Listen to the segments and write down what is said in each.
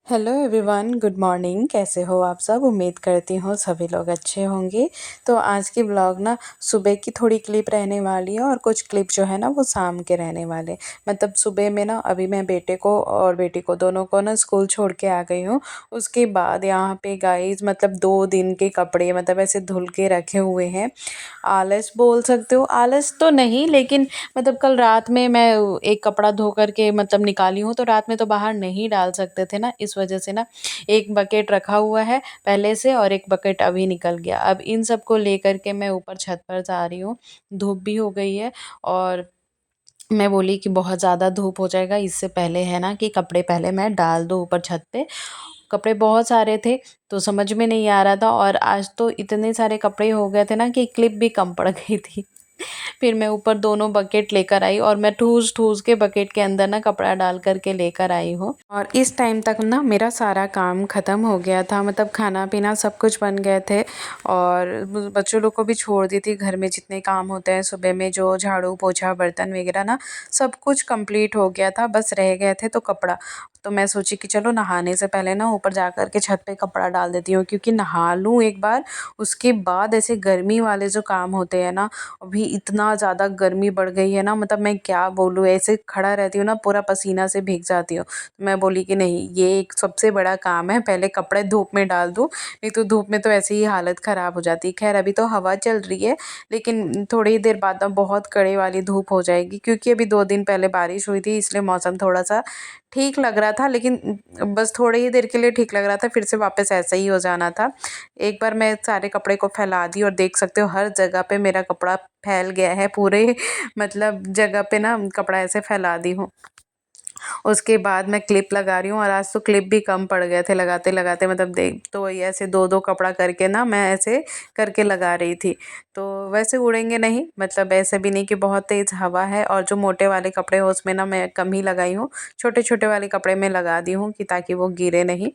Hello everyone, good morning. कैसे हो आप सब? उम्मीद करती हूँ सभी लोग अच्छे होंगे। तो आज की ब्लॉग ना सुबह की थोड़ी क्लिप रहने वाली है और कुछ क्लिप जो है ना वो शाम के रहने वाले। मतलब सुबह में ना अभी मैं बेटे को और बेटी को दोनों को ना स्कूल छोड़ के आ गई हूँ। उसके बाद यहाँ पे गाइस मतलब 2 दिन के कपड़े मतलब ऐसे धुल के रखे हुए हैं। आलस बोल सकते हो, आलस तो नहीं लेकिन मतलब कल रात में मैं एक कपड़ा धो करके मतलब निकाली हूँ, तो रात में तो बाहर नहीं डाल सकते थे ना, इस वजह से ना एक बकेट रखा हुआ है पहले से और एक बकेट अभी निकल गया। अब इन सबको लेकर के मैं ऊपर छत पर जा रही हूँ। धूप भी हो गई है और मैं बोली कि बहुत ज़्यादा धूप हो जाएगा, इससे पहले है ना कि कपड़े पहले मैं डाल दूँ ऊपर छत पे। कपड़े बहुत सारे थे तो समझ में नहीं आ रहा था और आज तो इतने सारे कपड़े हो गए थे ना कि क्लिप भी कम पड़ गई थी। फिर मैं ऊपर दोनों बकेट लेकर आई और मैं ठूस ठूस के बकेट के अंदर ना कपड़ा डाल करके लेकर आई हूँ। और इस टाइम तक ना मेरा सारा काम ख़त्म हो गया था, मतलब खाना पीना सब कुछ बन गए थे और बच्चों लोग को भी छोड़ दी थी। घर में जितने काम होते हैं सुबह में, जो झाड़ू पोछा बर्तन वगैरह ना सब कुछ कंप्लीट हो गया था, बस रह गए थे तो कपड़ा। तो मैं सोची कि चलो नहाने से पहले ना ऊपर जा कर के छत पे कपड़ा डाल देती हूँ, क्योंकि नहा लूँ एक बार, उसके बाद ऐसे गर्मी वाले जो काम होते हैं ना, अभी इतना ज़्यादा गर्मी बढ़ गई है ना, मतलब मैं क्या बोलूँ, ऐसे खड़ा रहती हूँ ना पूरा पसीना से भीग जाती हूँ। तो मैं बोली कि नहीं, ये एक सबसे बड़ा काम है, पहले कपड़े धूप में डाल दूँ, नहीं तो धूप में तो ऐसे ही हालत ख़राब हो जाती है। खैर अभी तो हवा चल रही है, लेकिन थोड़ी देर बाद ना बहुत कड़े वाली धूप हो जाएगी, क्योंकि अभी 2 दिन पहले बारिश हुई थी, इसलिए मौसम थोड़ा सा ठीक लग रहा था, लेकिन बस थोड़ी ही देर के लिए ठीक लग रहा था, फिर से वापस ऐसा ही हो जाना था। एक बार मैं सारे कपड़े को फैला दी और देख सकते हो हर जगह पे मेरा कपड़ा फैल गया है पूरे मतलब जगह पे ना कपड़ा ऐसे फैला दी हूँ। उसके बाद मैं क्लिप लगा रही हूँ और आज तो क्लिप भी कम पड़ गए थे लगाते लगाते, मतलब देख तो वही ऐसे दो दो कपड़ा करके ना मैं ऐसे करके लगा रही थी। तो वैसे उड़ेंगे नहीं, मतलब ऐसे भी नहीं कि बहुत तेज़ हवा है, और जो मोटे वाले कपड़े हो उसमें ना मैं कम ही लगाई हूँ, छोटे छोटे वाले कपड़े में लगा दी हूँ कि ताकि वो गिरे नहीं।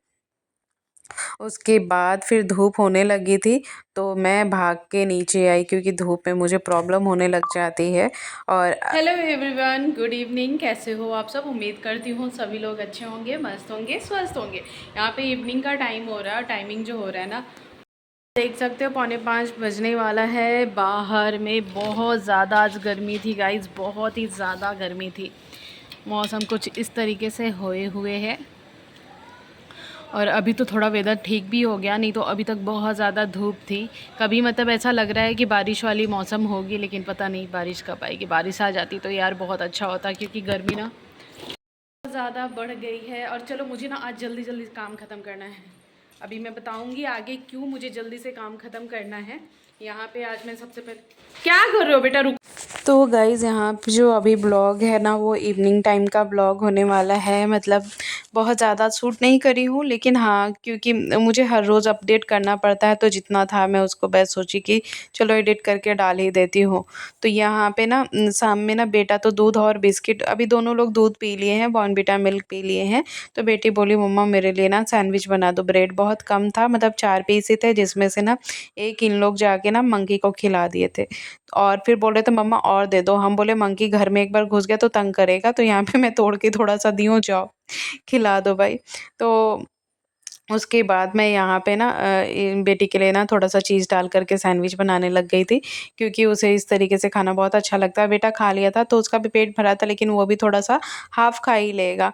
उसके बाद फिर धूप होने लगी थी तो मैं भाग के नीचे आई, क्योंकि धूप में मुझे प्रॉब्लम होने लग जाती है। और हेलो एवरीवन, गुड इवनिंग। कैसे हो आप सब? उम्मीद करती हूँ सभी लोग अच्छे होंगे, मस्त होंगे, स्वस्थ होंगे। यहाँ पे इवनिंग का टाइम हो रहा है, टाइमिंग जो हो रहा है ना, देख सकते हो 4:45 बजने वाला है। बाहर में बहुत ज़्यादा आज गर्मी थी गाइज, बहुत ही ज़्यादा गर्मी थी। मौसम कुछ इस तरीके से होए हुए है और अभी तो थोड़ा वेदर ठीक भी हो गया, नहीं तो अभी तक बहुत ज़्यादा धूप थी। कभी मतलब ऐसा लग रहा है कि बारिश वाली मौसम होगी, लेकिन पता नहीं बारिश कब आएगी। बारिश आ जाती तो यार बहुत अच्छा होता, क्योंकि गर्मी ना बहुत ज़्यादा बढ़ गई है। और चलो मुझे ना आज जल्दी जल्दी काम ख़त्म करना है। अभी मैं बताऊँगी आगे क्यों मुझे जल्दी से काम ख़त्म करना है। यहाँ पे आज मैं सबसे पहले, क्या कर रहे हो बेटा, रुक। तो गाइज़ यहाँ पे जो अभी ब्लॉग है ना वो इवनिंग टाइम का ब्लॉग होने वाला है। मतलब बहुत ज़्यादा शूट नहीं करी हूँ, लेकिन हाँ क्योंकि मुझे हर रोज़ अपडेट करना पड़ता है, तो जितना था मैं उसको बस सोची कि चलो एडिट करके डाल ही देती हूँ। तो यहाँ पे ना शाम में ना बेटा तो दूध और बिस्किट, अभी दोनों लोग दूध पी लिए हैं, बॉर्नविटा मिल्क पी लिए हैं। तो बेटी बोली मम्मा मेरे लिए ना सैंडविच बना दो। ब्रेड बहुत कम था, मतलब 4 पीस ही थे, जिसमें से ना एक इन लोग जाके ना मंकी को खिला दिए थे। और फिर बोल रहे थे मम्मा और दे दो। हम बोले मंकी घर में एक बार घुस गया तो तंग करेगा, तो यहाँ पे मैं तोड़ के थोड़ा सा दी हूँ, जाओ खिला दो भाई। तो उसके बाद मैं यहाँ पे ना बेटी के लिए ना थोड़ा-सा चीज़ डाल कर के सैंडविच बनाने लग गई थी, क्योंकि उसे इस तरीके से खाना बहुत अच्छा लगता है। बेटा खा लिया था तो उसका भी पेट भरा था, लेकिन वो भी थोड़ा-सा हाफ़ खा ही लेगा।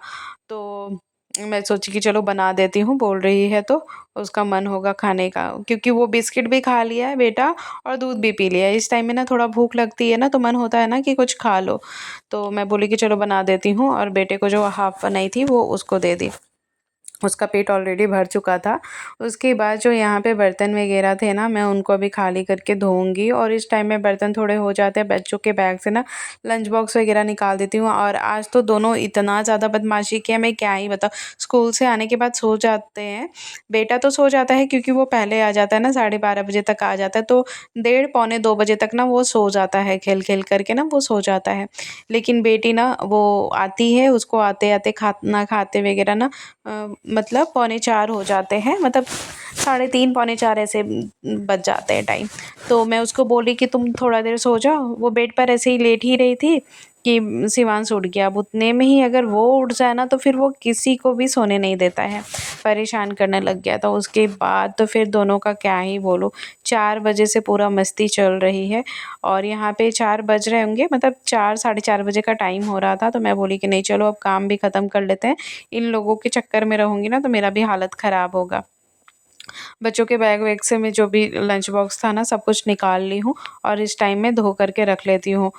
तो मैं सोची कि चलो बना देती हूँ, बोल रही है तो उसका मन होगा खाने का, क्योंकि वो बिस्किट भी खा लिया है बेटा और दूध भी पी लिया है। इस टाइम में ना थोड़ा भूख लगती है ना, तो मन होता है ना कि कुछ खा लो। तो मैं बोली कि चलो बना देती हूँ, और बेटे को जो हाफ़ बनाई थी वो उसको दे दी। उसका पेट ऑलरेडी भर चुका था। उसके बाद जो यहाँ पे बर्तन वगैरह थे ना, मैं उनको अभी खाली करके धोऊँगी, और इस टाइम में बर्तन थोड़े हो जाते हैं, बच्चों के बैग से ना लंच बॉक्स वगैरह निकाल देती हूँ। और आज तो दोनों इतना ज़्यादा बदमाशी किया, मैं क्या ही बताऊँ। स्कूल से आने के बाद सो जाते हैं, बेटा तो सो जाता है क्योंकि वो पहले आ जाता है ना, 12:30 बजे तक आ जाता है, तो 1:30 पौने 2 बजे तक ना वो सो जाता है, खेल-खेल करके ना वो सो जाता है। लेकिन बेटी ना वो आती है, उसको आते-आते खाना खाते वगैरह ना मतलब पौने 4 हो जाते हैं, मतलब 3:30 पौने 4 ऐसे बज जाते हैं टाइम। तो मैं उसको बोली कि तुम थोड़ा देर सो जाओ, वो बेड पर ऐसे ही लेट ही रही थी कि शिवांश उठ गया। अब उतने में ही अगर वो उठ जाए ना तो फिर वो किसी को भी सोने नहीं देता है। परेशान करने लग गया था। उसके बाद तो फिर दोनों का क्या ही बोलूँ, 4 बजे से पूरा मस्ती चल रही है और यहाँ पे 4 बज रहे होंगे, मतलब 4 साढ़े 4 बजे का टाइम हो रहा था। तो मैं बोली कि नहीं चलो अब काम भी ख़त्म कर लेते हैं, इन लोगों के चक्कर में रहूँगी ना तो मेरा भी हालत ख़राब होगा। बच्चों के बैग वैग से मैं जो भी लंच बॉक्स था ना सब कुछ निकाल ली हूँ और इस टाइम में धो करके रख लेती हूँ।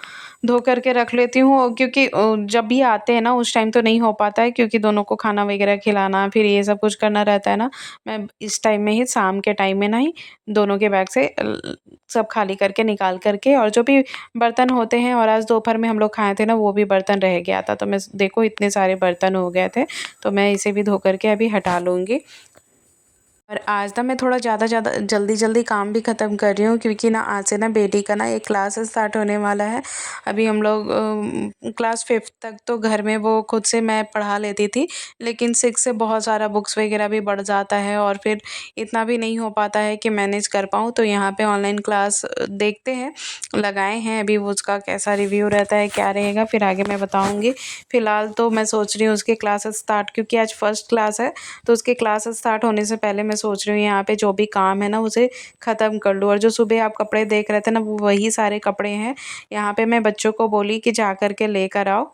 धो करके रख लेती हूँ क्योंकि जब भी आते हैं ना उस टाइम तो नहीं हो पाता है, क्योंकि दोनों को खाना वगैरह खिलाना फिर ये सब कुछ करना रहता है ना। मैं इस टाइम में ही, शाम के टाइम में ना ही दोनों के बैग से सब खाली करके निकाल करके, और जो भी बर्तन होते हैं, और आज दोपहर में हम लोग खाए थे ना वो भी बर्तन रह गया था। तो मैं देखो इतने सारे बर्तन हो गए थे, तो मैं इसे भी धो करके अभी हटा लूँगी। और आज ना मैं थोड़ा ज़्यादा जल्दी काम भी ख़त्म कर रही हूँ, क्योंकि ना आज से ना बेटी का ना एक क्लास स्टार्ट होने वाला है। अभी हम लोग क्लास 5th तक तो घर में वो खुद से मैं पढ़ा लेती थी, लेकिन 6 से बहुत सारा बुक्स वगैरह भी बढ़ जाता है और फिर इतना भी नहीं हो पाता है कि मैनेज कर पाऊँ। तो यहाँ पे ऑनलाइन क्लास देखते हैं, लगाए हैं। अभी वो उसका कैसा रिव्यू रहता है, क्या रहेगा, फिर आगे मैं बताऊँगी। फ़िलहाल तो मैं सोच रही हूँ उसके क्लासेस स्टार्ट, क्योंकि आज फर्स्ट क्लास है तो उसके क्लासेस स्टार्ट होने से पहले मैं सोच रही हूँ यहाँ पे जो भी काम है ना उसे ख़त्म कर लूँ। और जो सुबह आप कपड़े देख रहे थे ना वो वही सारे कपड़े हैं। यहाँ पे मैं बच्चों को बोली कि जा कर के लेकर आओ,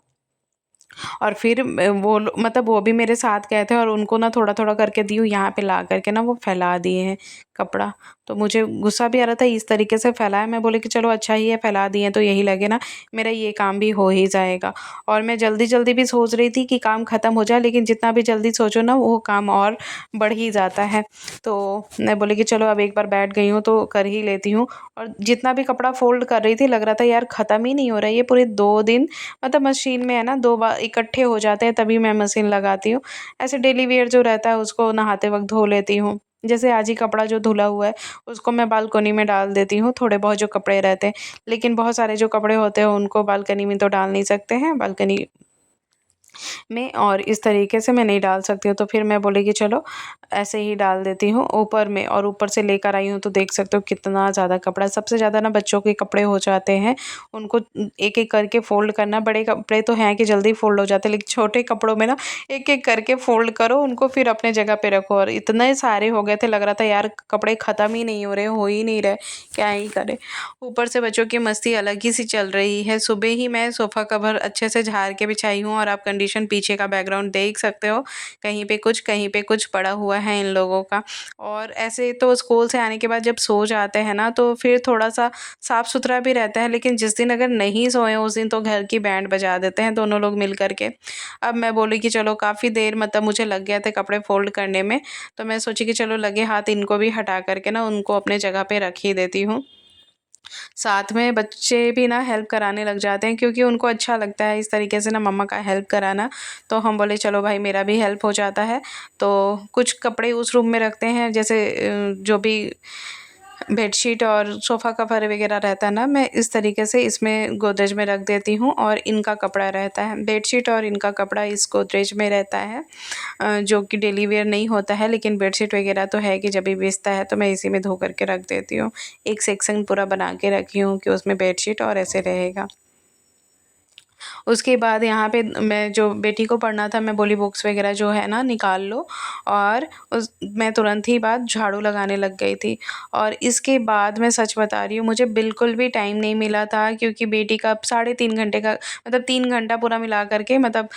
और फिर मतलब वो भी मेरे साथ गए थे और उनको ना थोड़ा-थोड़ा करके दी हूँ, यहाँ पे ला कर के ना वो फैला दिए हैं कपड़ा। तो मुझे गुस्सा भी आ रहा था, इस तरीके से फैलाया, मैं बोली कि चलो अच्छा ही है फैला दिए हैं तो यही लगे ना, मेरा ये काम भी हो ही जाएगा। और मैं जल्दी-जल्दी भी सोच रही थी कि काम ख़त्म हो जाए, लेकिन जितना भी जल्दी सोचो ना वो काम और बढ़ ही जाता है। तो मैं बोली कि चलो अब एक बार बैठ गई हूँ तो कर ही लेती हूँ। और जितना भी कपड़ा फ़ोल्ड कर रही थी लग रहा था यार ख़त्म ही नहीं हो रहा है, ये पूरे 2 दिन, मतलब मशीन में है ना 2 बार इकट्ठे हो जाते हैं तभी मैं मशीन लगाती हूँ। ऐसे डेली वियर जो रहता है उसको नहाते वक़्त धो लेती हूँ। जैसे आज ही कपड़ा जो धुला हुआ है उसको मैं बालकनी में डाल देती हूँ, थोड़े बहुत जो कपड़े रहते हैं। लेकिन बहुत सारे जो कपड़े होते हैं उनको बालकनी में तो डाल नहीं सकते हैं, बालकनी में, और इस तरीके से मैं नहीं डाल सकती हूँ। तो फिर मैं बोली कि चलो ऐसे ही डाल देती हूँ ऊपर में, और ऊपर से लेकर आई हूँ तो देख सकते हो कितना ज़्यादा कपड़ा। सबसे ज़्यादा ना बच्चों के कपड़े हो जाते हैं, उनको एक-एक करके फ़ोल्ड करना। बड़े कपड़े तो हैं कि जल्दी फ़ोल्ड हो जाते हैं, लेकिन छोटे कपड़ों में ना एक-एक करके फ़ोल्ड करो, उनको फिर अपने जगह पे रखो। और इतने सारे हो गए थे, लग रहा था यार कपड़े ख़त्म ही नहीं हो ही नहीं रहे, क्या ही करें। ऊपर से बच्चों की मस्ती अलग ही सी चल रही है। सुबह ही मैं सोफ़ा कवर अच्छे से झाड़ के बिछाई हूँ, और आप कंडीशन पीछे का बैकग्राउंड देख सकते हो, कहीं पे कुछ पड़ा हुआ है इन लोगों का। और ऐसे तो स्कूल से आने के बाद जब सो जाते हैं ना तो फिर थोड़ा-सा साफ़-सुथरा भी रहता है, लेकिन जिस दिन अगर नहीं सोए उस दिन तो घर की बैंड बजा देते हैं दोनों लोग मिल कर के। अब मैं बोली कि चलो काफ़ी देर, मतलब मुझे लग गए थे कपड़े फ़ोल्ड करने में, तो मैं सोची कि चलो लगे हाथ इनको भी हटा कर के ना उनको अपने जगह पे रख ही देती हूँ। साथ में बच्चे भी ना हेल्प कराने लग जाते हैं, क्योंकि उनको अच्छा लगता है इस तरीके से ना मम्मा का हेल्प कराना। तो हम बोले चलो भाई मेरा भी हेल्प हो जाता है। तो कुछ कपड़े उस रूम में रखते हैं, जैसे जो भी बेडशीट और सोफ़ा कवर वगैरह रहता है ना, मैं इस तरीके से इसमें गोदरेज में रख देती हूँ, और इनका कपड़ा रहता है, बेडशीट और इनका कपड़ा इस गोदरेज में रहता है, जो कि डेली वेयर नहीं होता है। लेकिन बेडशीट वगैरह तो है कि जब भी बेचता है तो मैं इसी में धो करके रख देती हूँ। एक सेक्शन पूरा बना के रखी हूँ कि उसमें बेडशीट और ऐसे रहेगा। उसके बाद यहाँ पे मैं जो बेटी को पढ़ना था, मैं बोली बुक्स वगैरह जो है ना निकाल लो, और उस मैं तुरंत ही बाद झाड़ू लगाने लग गई थी। और इसके बाद मैं सच बता रही हूँ, मुझे बिल्कुल भी टाइम नहीं मिला था, क्योंकि बेटी का साढ़े 3 घंटे का, मतलब 3 घंटा पूरा मिला कर के, मतलब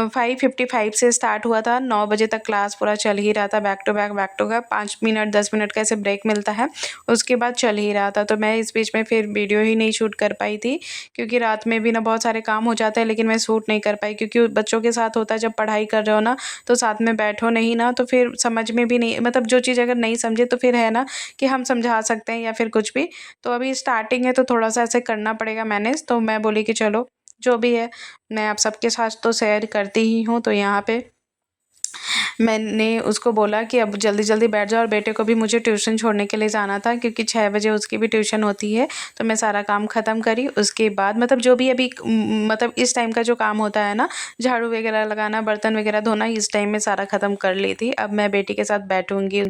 5:55 से स्टार्ट हुआ था, 9 बजे तक क्लास पूरा चल ही रहा था, back to back 5 minute 10 minute का ऐसे ब्रेक मिलता है, उसके बाद चल ही रहा था। तो मैं इस बीच में फिर वीडियो ही नहीं शूट कर पाई थी, क्योंकि रात में भी ना बहुत सारे काम हो जाते हैं, लेकिन मैं शूट नहीं कर पाई, क्योंकि बच्चों के साथ होता है जब पढ़ाई कर रहे हो ना तो साथ में बैठो नहीं ना तो फिर समझ में भी नहीं, मतलब जो चीज़ अगर नहीं समझे तो फिर है ना कि हम समझा सकते हैं या फिर कुछ भी। तो अभी स्टार्टिंग है तो थोड़ा-सा ऐसे करना पड़ेगा मैनेज। तो मैं बोली कि चलो जो भी है मैं आप सबके साथ तो शेयर करती ही हूँ। तो यहाँ पे मैंने उसको बोला कि अब जल्दी-जल्दी बैठ जाओ, और बेटे को भी मुझे ट्यूशन छोड़ने के लिए जाना था, क्योंकि 6 बजे उसकी भी ट्यूशन होती है। तो मैं सारा काम ख़त्म करी, उसके बाद मतलब जो भी अभी मतलब इस टाइम का जो काम होता है ना, झाड़ू वगैरह लगाना, बर्तन वगैरह धोना, इस टाइम में सारा ख़त्म कर ली थी। अब मैं बेटी के साथ बैठूँगी।